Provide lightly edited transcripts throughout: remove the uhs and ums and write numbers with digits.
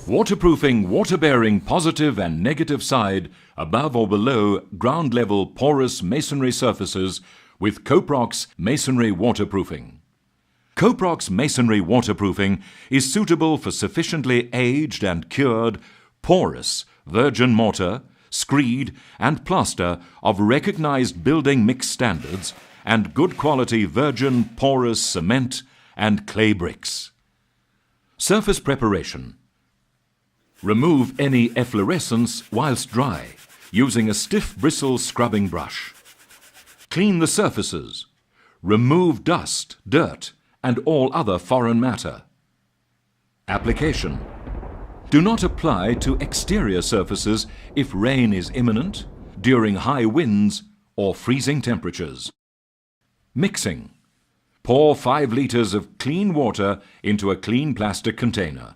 Waterproofing water-bearing positive and negative side above or below ground level porous masonry surfaces with Coprox Masonry Waterproofing. Coprox Masonry Waterproofing is suitable for sufficiently aged and cured porous virgin mortar, screed and plaster of recognized building mix standards and good quality virgin porous cement and clay bricks. Surface preparation. Remove any efflorescence whilst dry using a stiff bristle scrubbing brush. Clean the surfaces. Remove dust, dirt and all other foreign matter. Application. Do not apply to exterior surfaces if rain is imminent, during high winds or freezing temperatures. Mixing. Pour 5 liters of clean water into a clean plastic container.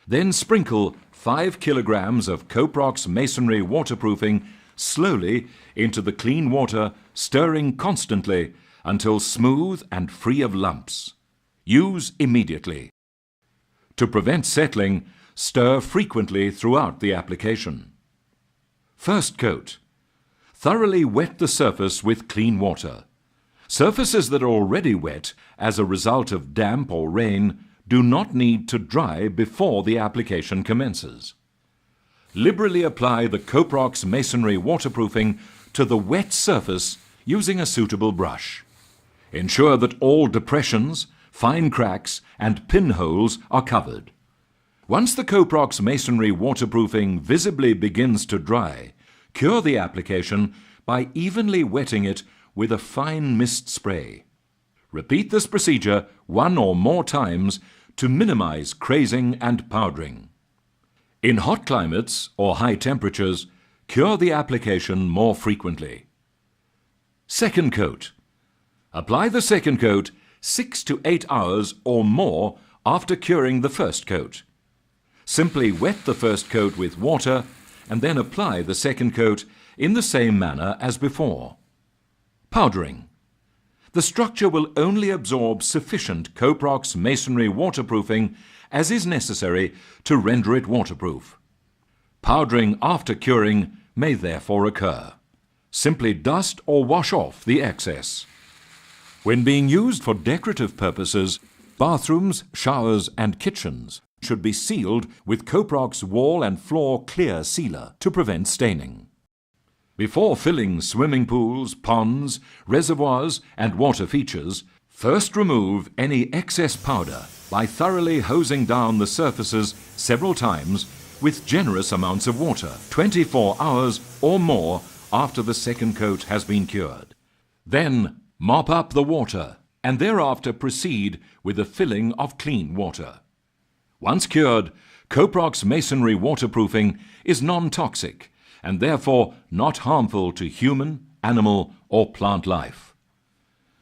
Then sprinkle 5 kilograms of Coprox Masonry Waterproofing slowly into the clean water, stirring constantly until smooth and free of lumps. Use immediately. To prevent settling, stir frequently throughout the application. First coat. Thoroughly wet the surface with clean water. Surfaces that are already wet as a result of damp or rain do not need to dry before the application commences. Liberally apply the Coprox Masonry Waterproofing to the wet surface using a suitable brush. Ensure that all depressions, fine cracks and pinholes are covered. Once the Coprox Masonry Waterproofing visibly begins to dry, cure the application by evenly wetting it with a fine mist spray. Repeat this procedure 1 or more times to minimize crazing and powdering. In hot climates or high temperatures, cure the application more frequently. Second coat. Apply the second coat 6 to 8 hours or more after curing the first coat. Simply wet the first coat with water and then apply the second coat in the same manner as before. Powdering. The structure will only absorb sufficient Coprox Masonry Waterproofing as is necessary to render it waterproof. Powdering after curing may therefore occur. Simply dust or wash off the excess. When being used for decorative purposes, bathrooms, showers and kitchens should be sealed with Coprox wall and floor clear sealer to prevent staining. Before filling swimming pools, ponds, reservoirs and water features, first remove any excess powder by thoroughly hosing down the surfaces several times with generous amounts of water, 24 hours or more after the second coat has been cured. Then mop up the water and thereafter proceed with the filling of clean water. Once cured, Coprox Masonry Waterproofing is non-toxic and therefore not harmful to human, animal or plant life.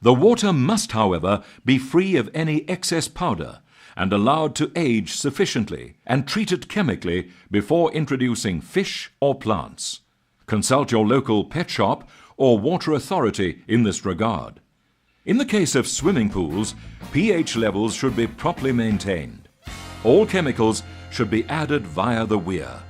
The water must, however, be free of any excess powder and allowed to age sufficiently and treated chemically before introducing fish or plants. Consult your local pet shop or water authority in this regard. In the case of swimming pools, pH levels should be properly maintained. All chemicals should be added via the weir.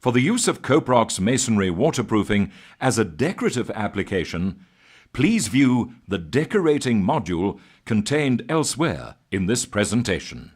For the use of Coprox Masonry Waterproofing as a decorative application, please view the decorating module contained elsewhere in this presentation.